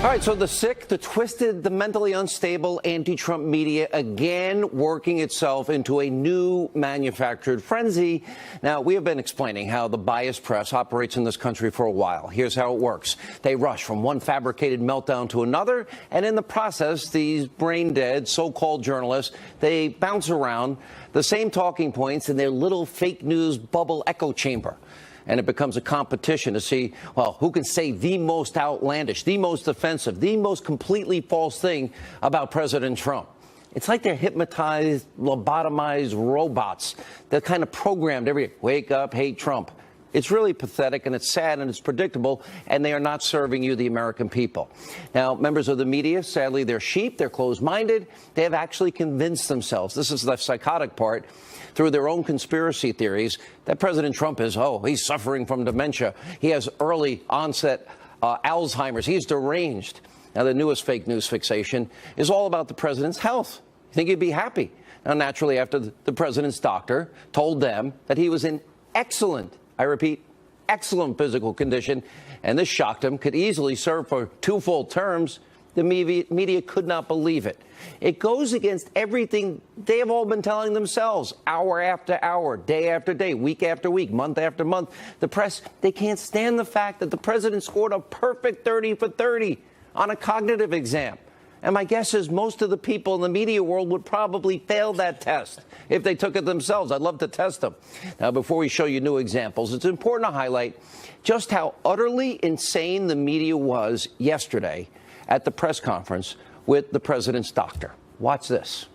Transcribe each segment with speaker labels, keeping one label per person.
Speaker 1: All right, so the sick, the twisted, the mentally unstable anti-Trump media again working itself into a new manufactured frenzy. Now, we have been explaining how the biased press operates in this country for a while. Here's how it works. They rush from one fabricated meltdown to another, and in the process, these brain-dead so-called journalists, they bounce around the same talking points in their little fake news bubble echo chamber. And it becomes a competition to see, well, who can say the most outlandish, the most offensive, the most completely false thing about President Trump. It's like they're hypnotized, lobotomized robots. They're kind of programmed every day. Wake up, hate Trump. It's really pathetic, and it's sad, and it's predictable, and they are not serving you, the American people. Now, members of the media, sadly, they're sheep, they're closed-minded. They have actually convinced themselves, this is the psychotic part, through their own conspiracy theories, that President Trump is, he's suffering from dementia. He has early onset Alzheimer's. He's deranged. Now, the newest fake news fixation is all about the president's health. You think he'd be happy? Now, naturally, after the president's doctor told them that he was in excellent, I repeat, excellent physical condition, and this shocked him, could easily serve for 2 full terms, the media could not believe it. It goes against everything they have all been telling themselves, hour after hour, day after day, week after week, month after month. The press, they can't stand the fact that the president scored a perfect 30 for 30 on a cognitive exam. And my guess is most of the people in the media world would probably fail that test if they took it themselves. I'd love to test them. Now, before we show you new examples, it's important to highlight just how utterly insane the media was yesterday at the press conference with the president's doctor. Watch this.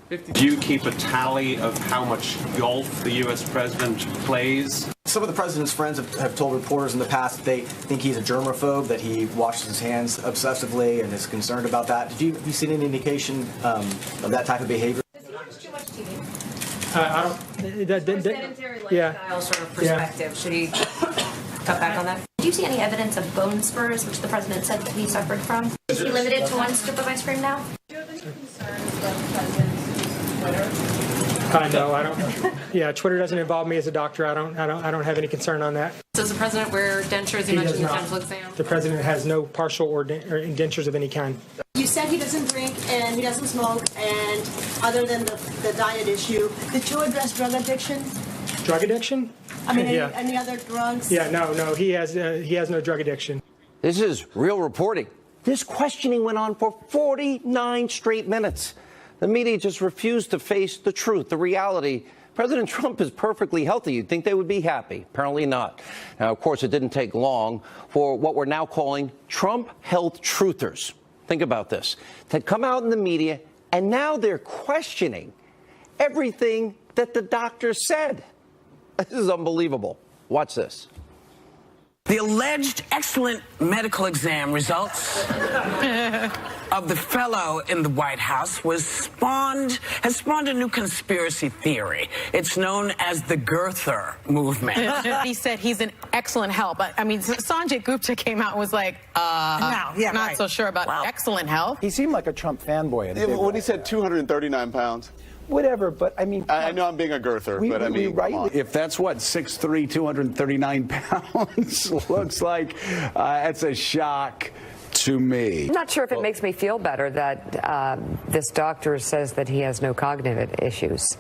Speaker 2: Do you keep a tally of how much golf the U.S. president plays?
Speaker 3: Some of the president's friends have told reporters in the past that they think he's a germaphobe, that he washes his hands obsessively and is concerned about that. Have you seen any indication of that type of behavior?
Speaker 4: Does he watch too much TV?
Speaker 5: I don't.
Speaker 4: From a sedentary lifestyle sort of perspective, should he cut back on that? Do you see any evidence of bone spurs, which the president said that he suffered from? Is he limited to one scoop of ice cream now? Do you have any concerns about the president's Twitter?
Speaker 5: No, I don't. Yeah, Twitter doesn't involve me as a doctor. I don't have any concern on that.
Speaker 6: Does the president wear dentures? You mentioned the dental exam.
Speaker 5: The president has no partial or dentures of any kind.
Speaker 7: You said he doesn't drink and he doesn't smoke, and other than the diet issue, did you address drug addiction?
Speaker 5: Drug addiction?
Speaker 7: I mean, any other drugs?
Speaker 5: Yeah, no, he has no drug addiction.
Speaker 1: This is real reporting. This questioning went on for 49 straight minutes. The media just refused to face the truth, the reality. President Trump is perfectly healthy. You'd think they would be happy. Apparently not. Now, of course, it didn't take long for what we're now calling Trump health truthers. Think about this. To come out in the media, and now they're questioning everything that the doctor said. This is unbelievable. Watch this.
Speaker 8: The alleged excellent medical exam results of the fellow in the White House has spawned a new conspiracy theory. It's known as the girther movement.
Speaker 6: He said he's in excellent health. I mean, Sanjay Gupta came out and was like, not so sure about excellent health.
Speaker 9: He seemed like a Trump fanboy.
Speaker 10: When he said 239 pounds.
Speaker 9: Whatever, but I mean...
Speaker 10: I know I'm being a girther, but I mean, come on.
Speaker 9: If that's what, 6'3", 239 pounds looks like, that's a shock to me.
Speaker 11: I'm not sure if it makes me feel better that this doctor says that he has no cognitive issues.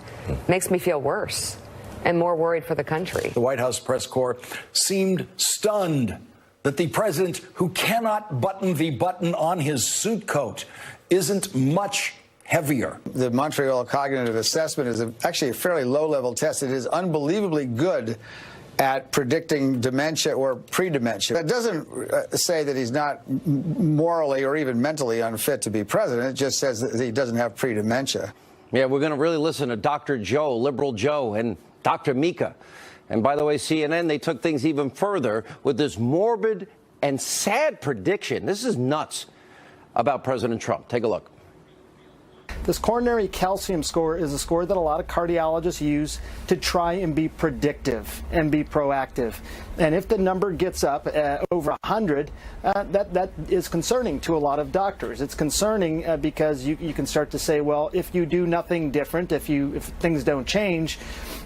Speaker 11: Makes me feel worse and more worried for the country.
Speaker 12: The White House press corps seemed stunned that the president, who cannot button the button on his suit coat, isn't much heavier.
Speaker 13: The Montreal Cognitive Assessment is actually a fairly low-level test. It is unbelievably good at predicting dementia or pre-dementia. That doesn't say that he's not morally or even mentally unfit to be president. It just says that he doesn't have pre-dementia.
Speaker 1: Yeah, we're going to really listen to Dr. Joe, Liberal Joe, and Dr. Mika. And by the way, CNN, they took things even further with this morbid and sad prediction. This is nuts about President Trump. Take a look.
Speaker 14: This coronary calcium score is a score that a lot of cardiologists use to try and be predictive and be proactive. And if the number gets up over 100, that is concerning to a lot of doctors. It's concerning because you can start to say, well, if you do nothing different, if things don't change,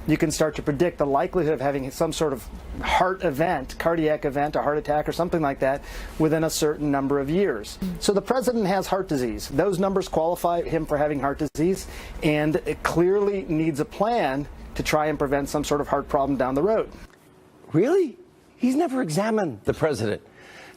Speaker 14: you can start to predict the likelihood of having some sort of heart event, cardiac event, a heart attack or something like that within a certain number of years. So the president has heart disease. Those numbers qualify him for having heart disease, and it clearly needs a plan to try and prevent some sort of heart problem down the road.
Speaker 1: Really? He's never examined the president.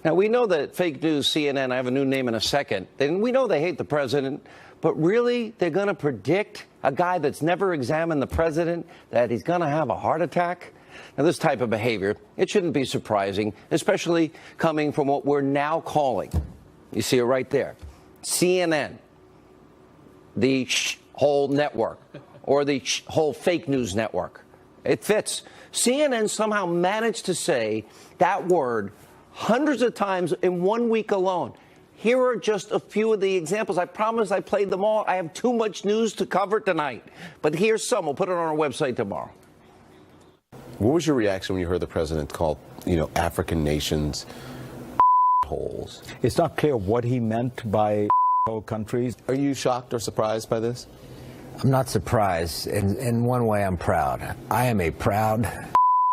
Speaker 1: Now, we know that fake news, CNN, I have a new name in a second, and we know they hate the president, but really, they're going to predict a guy that's never examined the president that he's going to have a heart attack? Now, this type of behavior, it shouldn't be surprising, especially coming from what we're now calling, you see it right there, CNN, the whole network, or the whole fake news network. It fits. CNN somehow managed to say that word hundreds of times in 1 week alone. Here are just a few of the examples. I promise I played them all. I have too much news to cover tonight. But here's some. We'll put it on our website tomorrow.
Speaker 15: What was your reaction when you heard the president call, African nations holes?
Speaker 12: It's not clear what he meant by whole countries.
Speaker 15: Are you shocked or surprised by this?
Speaker 16: I'm not surprised. In one way, I'm proud. I am a proud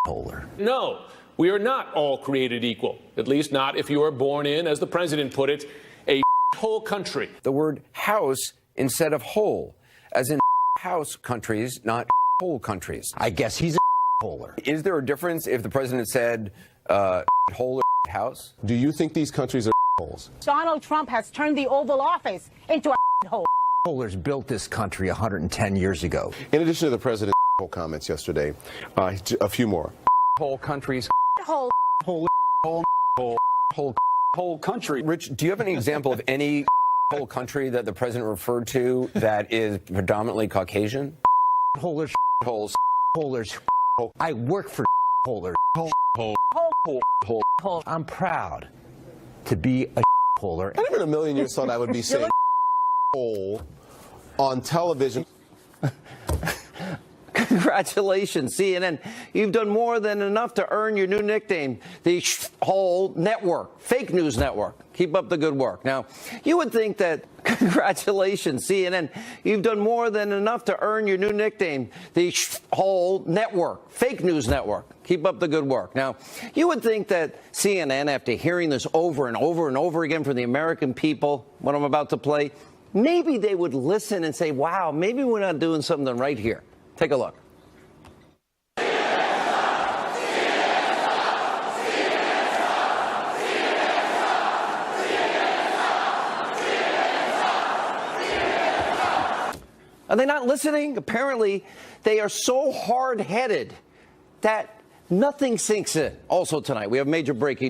Speaker 16: holer.
Speaker 17: No, we are not all created equal, at least not if you are born in, as the president put it, a whole country.
Speaker 18: The word house instead of whole, as in house countries, not whole countries.
Speaker 16: I guess he's a holer.
Speaker 18: Is there a difference if the president said whole or house?
Speaker 15: Do you think these countries are holes?
Speaker 19: Donald Trump has turned the Oval Office into a hole.
Speaker 16: Holers built this country 110 years ago.
Speaker 15: In addition to the president's comments yesterday, a few more.
Speaker 18: Whole countries.
Speaker 19: Whole.
Speaker 18: Whole. Whole. Whole country. Rich, do you have any example of any whole country that the president referred to that is predominantly Caucasian?
Speaker 16: Holers.
Speaker 18: Holes.
Speaker 16: Holers. I work for holers.
Speaker 18: Hole.
Speaker 16: I'm proud to be a holer.
Speaker 15: I never in a million years thought I would be saying hole on television.
Speaker 1: Congratulations, CNN. You've done more than enough to earn your new nickname, the whole network, fake news network. Keep up the good work. Now, you would think that, congratulations, CNN. You've done more than enough to earn your new nickname, the whole network, fake news network. Keep up the good work. Now, you would think that CNN, after hearing this over and over and over again from the American people, what I'm about to play, maybe they would listen and say, wow, maybe we're not doing something right here. Take a look. Are they not listening? Apparently, they are so hard-headed that nothing sinks in. Also tonight, we have major breaking